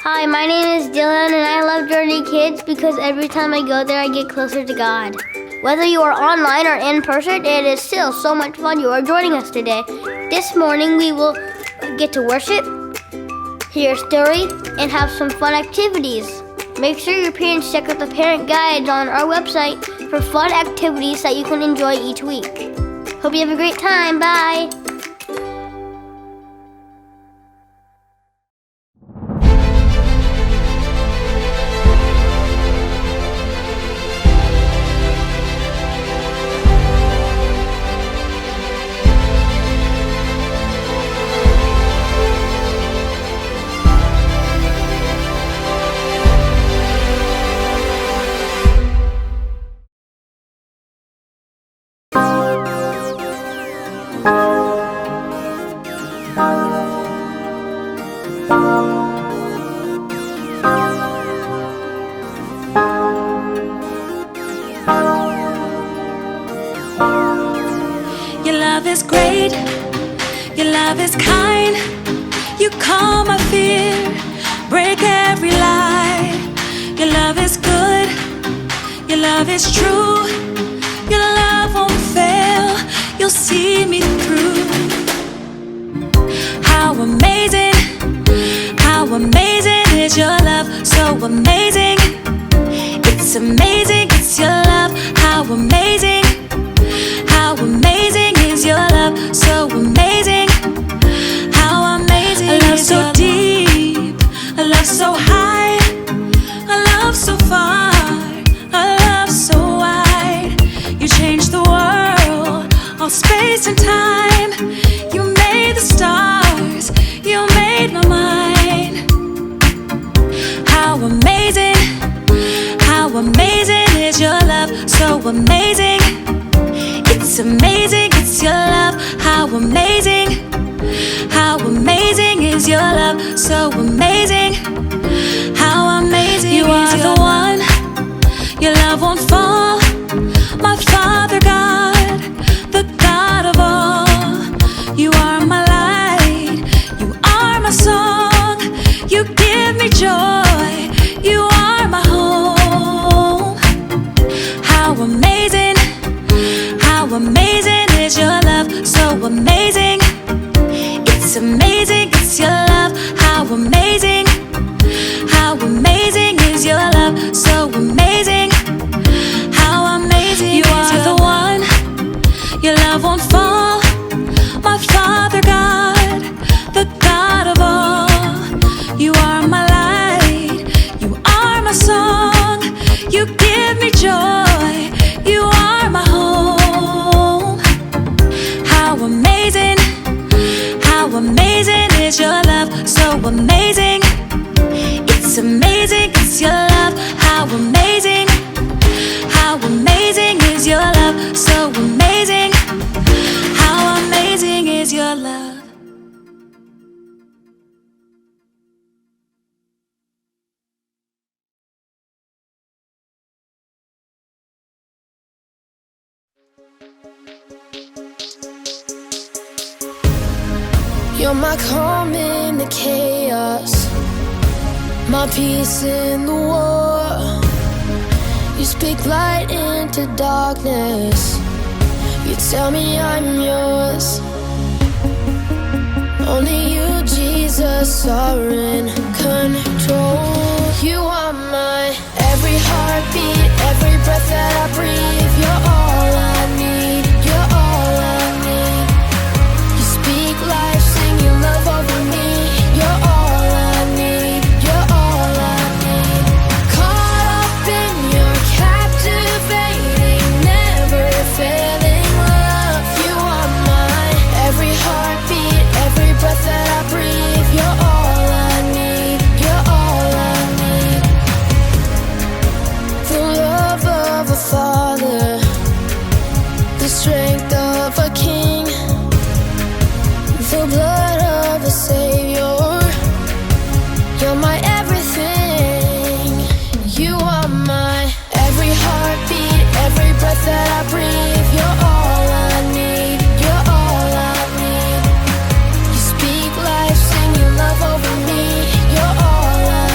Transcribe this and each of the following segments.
Hi, my name is Dylan and I love Journey Kids because every time I go there I get closer to God. Whether you are online or in person, it is still so much fun you are joining us today. This morning we will get to worship, hear a story, and have some fun activities. Make sure your parents check out the parent guides on our website for fun activities that you can enjoy each week. Hope you have a great time. Bye! Your love is great, your love is kind. You calm my fear, break every lie. Your love is good, your love is true. Your love won't fail, you'll see me through. How amazing is your love, so amazing. It's amazing, it's your love, how amazing is your love, so amazing. How amazing a love so deep, a love so high, a love so far, a love so wide. You changed the world, all space and time. You made the stars, you made my mind. How amazing is your love, so amazing. It's amazing, it's your love, how amazing is your love, so amazing. How amazing you are the one, your love won't fall. My Father God, the God of all. You are my light, you are my song. You give me joy, you are my home. How amazing is your love, so amazing. It's amazing, it's your love, how amazing is your love, so amazing. How amazing you are the one, your love won't fall. My Father God, the God of all. You are my light, you are my song. You give me joy, you are my home. How amazing is your love, so amazing. It's amazing, it's your love, how amazing is your love, so amazing. How amazing is your love. You're my calm in the chaos, my peace in the war. You speak light into darkness, you tell me I'm yours. Only you, Jesus, are in control. You are my every heartbeat, every breath that I breathe. You're all I need, you're all I need. You speak life, sing your love over me. You're all I need, you're all I need. Caught up in your captivating, never failing love. You are my every heartbeat, every breath that I breathe. You're all I need, you're all I need. The love of a father, the strength of a king, the blood of a savior. You're my everything. You are my every heartbeat, every breath that I breathe. You're all I need, you're all I need. You speak life, sing your love over me. You're all I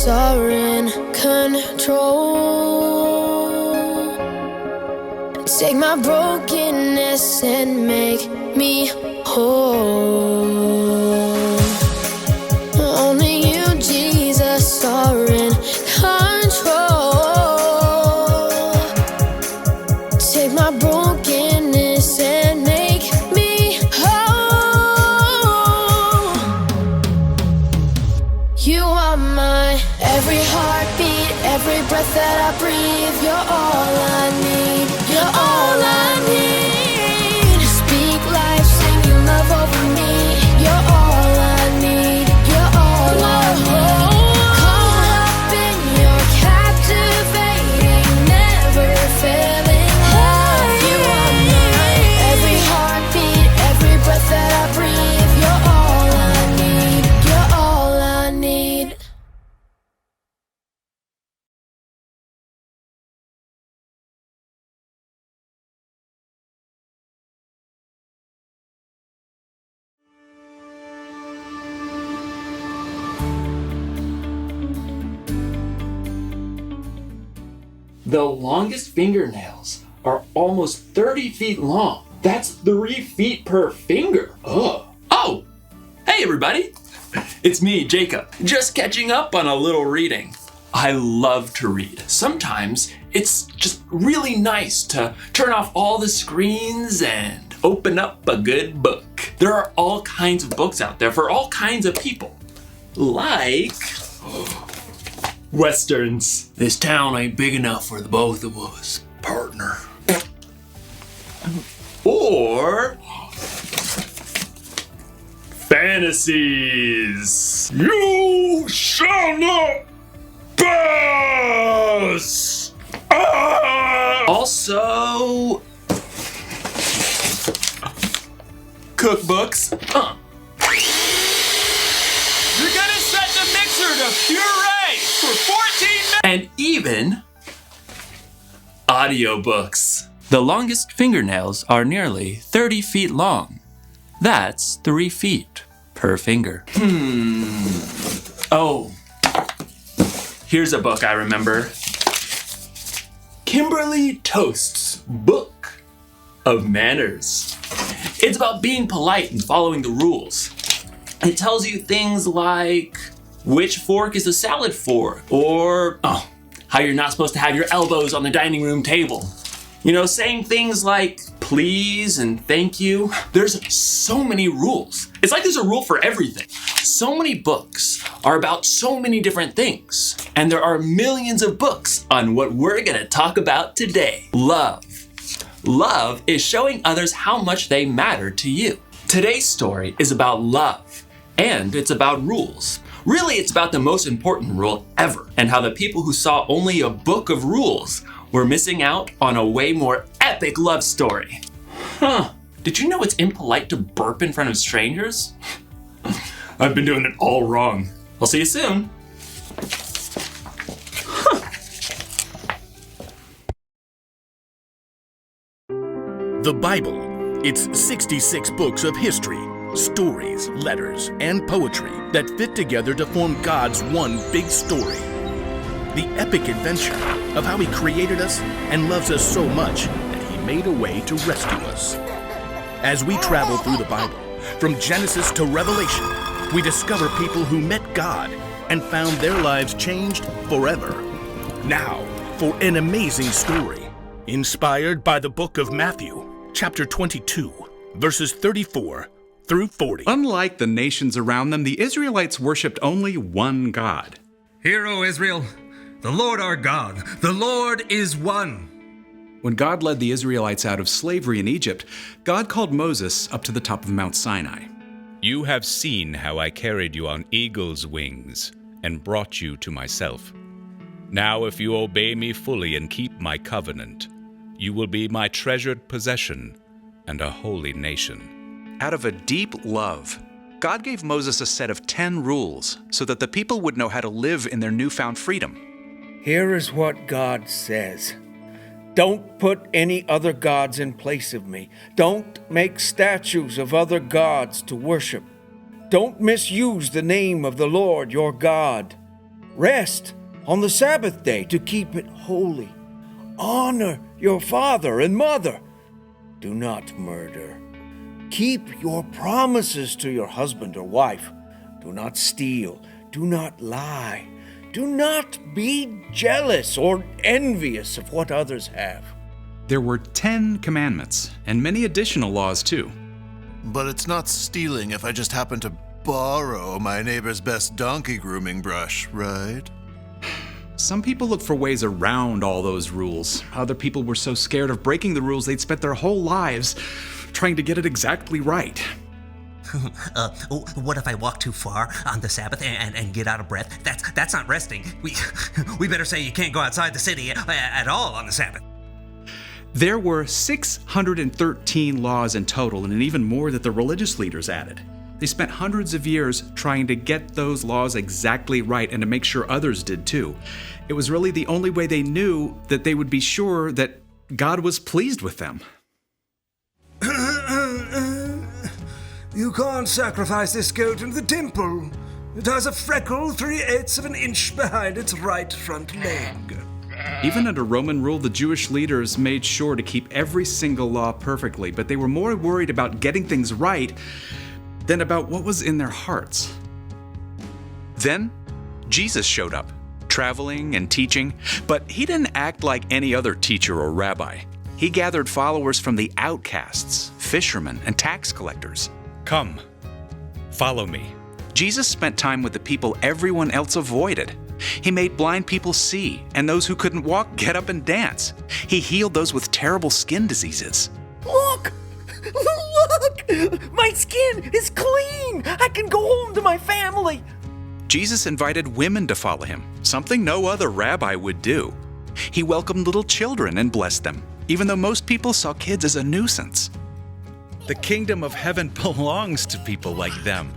are in control. Take my brokenness and make me whole. Only you, Jesus, are in control. Take my brokenness and make me whole. You are my every heartbeat, every breath that I breathe. You're all I need. You're all I need. Speak life, sing your love over me. You're all I need. You're all I need. Caught up in your captivating, never failing love. You are mine. Every heartbeat, every breath that I breathe. You're all I need. You're all I need. The longest fingernails are almost 30 feet long. That's 3 feet per finger. Oh, hey everybody. It's me, Jacob, just catching up on a little reading. I love to read. Sometimes it's just really nice to turn off all the screens and open up a good book. There are all kinds of books out there for all kinds of people. Like Westerns. This town ain't big enough for the both of us, partner. Or fantasies. You shall not pass. Also cookbooks. You're gonna set the mixer to puree for 14 minutes. And even audiobooks. The longest fingernails are nearly 30 feet long. That's 3 feet per finger. Oh, here's a book I remember. Kimberly Toast's Book of Manners. It's about being polite and following the rules. It tells you things like which fork is a salad fork, or how you're not supposed to have your elbows on the dining room table. You know, saying things like please and thank you. There's so many rules. It's like there's a rule for everything. So many books are about so many different things. And there are millions of books on what we're gonna talk about today. Love. Love is showing others how much they matter to you. Today's story is about love, and it's about rules. Really, it's about the most important rule ever, and how the people who saw only a book of rules were missing out on a way more epic love story. Did you know it's impolite to burp in front of strangers? I've been doing it all wrong. I'll see you soon. The Bible. It's 66 books of history, stories, letters, and poetry that fit together to form God's one big story. The epic adventure of how He created us and loves us so much that He made a way to rescue us. As we travel through the Bible, from Genesis to Revelation, we discover people who met God and found their lives changed forever. Now, for an amazing story, inspired by the book of Matthew, chapter 22, verses 34 through 40. Unlike the nations around them, the Israelites worshipped only one God. Hear, O Israel, the Lord our God, the Lord is one. When God led the Israelites out of slavery in Egypt, God called Moses up to the top of Mount Sinai. You have seen how I carried you on eagle's wings and brought you to myself. Now if you obey me fully and keep my covenant, you will be my treasured possession and a holy nation. Out of a deep love, God gave Moses a set of 10 rules so that the people would know how to live in their newfound freedom. Here is what God says. Don't put any other gods in place of me. Don't make statues of other gods to worship. Don't misuse the name of the Lord your God. Rest on the Sabbath day to keep it holy. Honor your father and mother. Do not murder. Keep your promises to your husband or wife. Do not steal. Do not lie. Do not be jealous or envious of what others have. There were 10 commandments, and many additional laws too. But it's not stealing if I just happen to borrow my neighbor's best donkey grooming brush, right? Some people look for ways around all those rules. Other people were so scared of breaking the rules they'd spent their whole lives trying to get it exactly right. What if I walk too far on the Sabbath and get out of breath? That's not resting. We better say you can't go outside the city at all on the Sabbath. There were 613 laws in total, and even more that the religious leaders added. They spent hundreds of years trying to get those laws exactly right and to make sure others did too. It was really the only way they knew that they would be sure that God was pleased with them. You can't sacrifice this goat in the temple. It has a freckle 3/8 of an inch behind its right front leg. Even under Roman rule, the Jewish leaders made sure to keep every single law perfectly, but they were more worried about getting things right than about what was in their hearts. Then, Jesus showed up, traveling and teaching, but he didn't act like any other teacher or rabbi. He gathered followers from the outcasts, fishermen, and tax collectors. Come, follow me. Jesus spent time with the people everyone else avoided. He made blind people see, and those who couldn't walk get up and dance. He healed those with terrible skin diseases. Look! Look! My skin is clean! I can go home to my family! Jesus invited women to follow him, something no other rabbi would do. He welcomed little children and blessed them, even though most people saw kids as a nuisance. The kingdom of heaven belongs to people like them.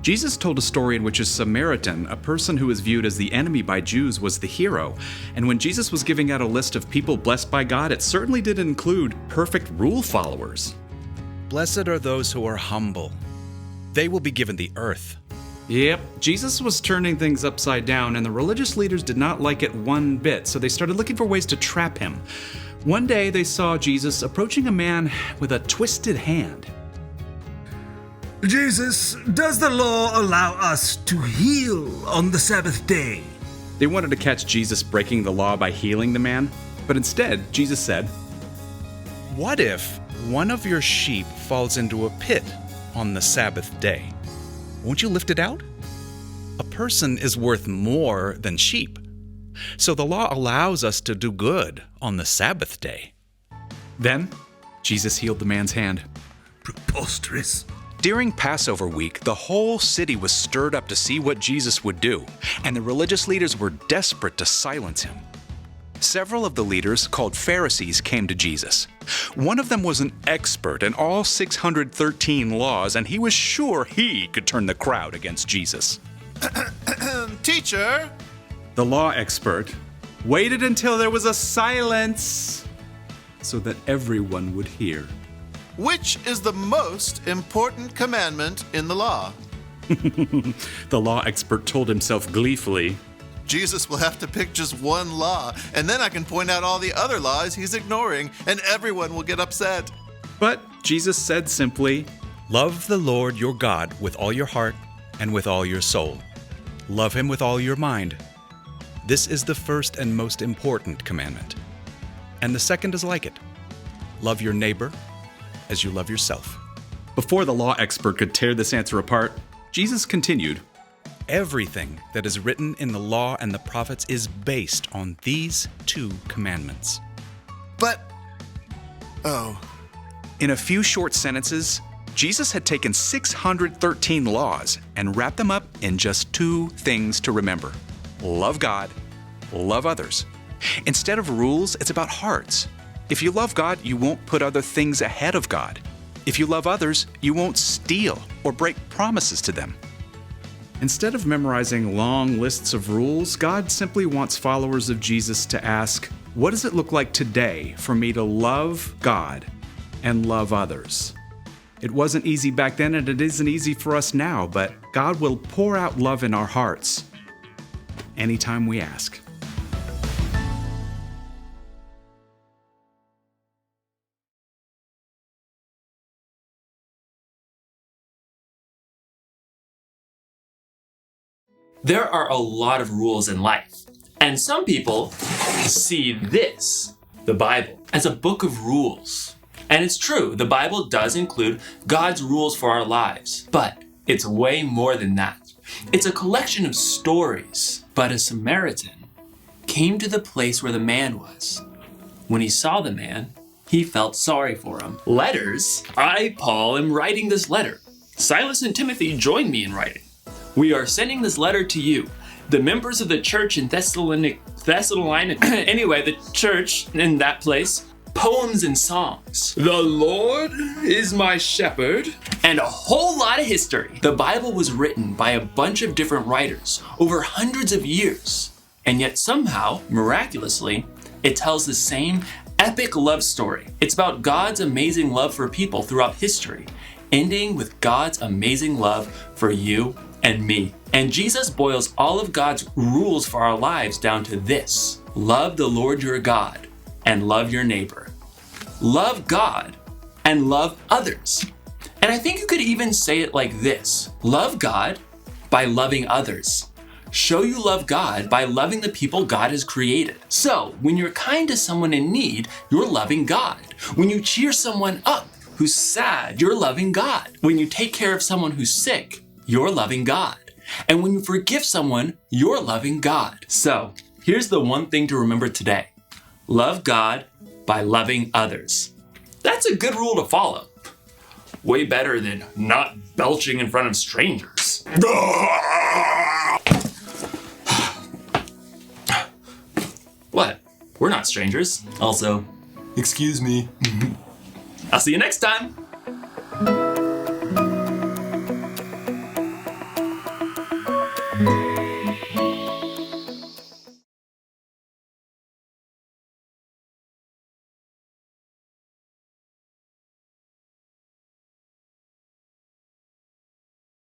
Jesus told a story in which a Samaritan, a person who was viewed as the enemy by Jews, was the hero. And when Jesus was giving out a list of people blessed by God, it certainly did include perfect rule followers. Blessed are those who are humble. They will be given the earth. Yep, Jesus was turning things upside down, and the religious leaders did not like it one bit, so they started looking for ways to trap him. One day they saw Jesus approaching a man with a twisted hand. Jesus, does the law allow us to heal on the Sabbath day? They wanted to catch Jesus breaking the law by healing the man, but instead, Jesus said, What if one of your sheep falls into a pit on the Sabbath day? Won't you lift it out? A person is worth more than sheep. So the law allows us to do good on the Sabbath day. Then, Jesus healed the man's hand. Preposterous. During Passover week, the whole city was stirred up to see what Jesus would do, and the religious leaders were desperate to silence him. Several of the leaders, called Pharisees, came to Jesus. One of them was an expert in all 613 laws, and he was sure he could turn the crowd against Jesus. Teacher! The law expert waited until there was a silence so that everyone would hear. Which is the most important commandment in the law? The law expert told himself gleefully. Jesus will have to pick just one law, and then I can point out all the other laws he's ignoring, and everyone will get upset. But Jesus said simply, Love the Lord your God with all your heart and with all your soul. Love him with all your mind. This is the first and most important commandment. And the second is like it. Love your neighbor as you love yourself. Before the law expert could tear this answer apart, Jesus continued, Everything that is written in the law and the prophets is based on these two commandments. But, In a few short sentences, Jesus had taken 613 laws and wrapped them up in just two things to remember. Love God, love others. Instead of rules, it's about hearts. If you love God, you won't put other things ahead of God. If you love others, you won't steal or break promises to them. Instead of memorizing long lists of rules, God simply wants followers of Jesus to ask, what does it look like today for me to love God and love others? It wasn't easy back then, and it isn't easy for us now, but God will pour out love in our hearts. anytime we ask. There are a lot of rules in life, and some people see this, the Bible, as a book of rules. And it's true, the Bible does include God's rules for our lives, but it's way more than that. It's a collection of stories. But a Samaritan came to the place where the man was. When he saw the man, he felt sorry for him. Letters. I, Paul, am writing this letter. Silas and Timothy joined me in writing. We are sending this letter to you, the members of the church in Thessalonica, anyway, the church in that place, poems and songs. The Lord is my shepherd. And a whole lot of history. The Bible was written by a bunch of different writers over hundreds of years. And yet somehow, miraculously, it tells the same epic love story. It's about God's amazing love for people throughout history, ending with God's amazing love for you and me. And Jesus boils all of God's rules for our lives down to this: love the Lord your God and love your neighbor. Love God and love others. And I think you could even say it like this: love God by loving others. Show you love God by loving the people God has created. So when you're kind to someone in need, you're loving God. When you cheer someone up who's sad, you're loving God. When you take care of someone who's sick, you're loving God. And when you forgive someone, you're loving God. So here's the one thing to remember today: love God by loving others. That's a good rule to follow. Way better than not belching in front of strangers. What? We're not strangers. Also, excuse me. I'll see you next time.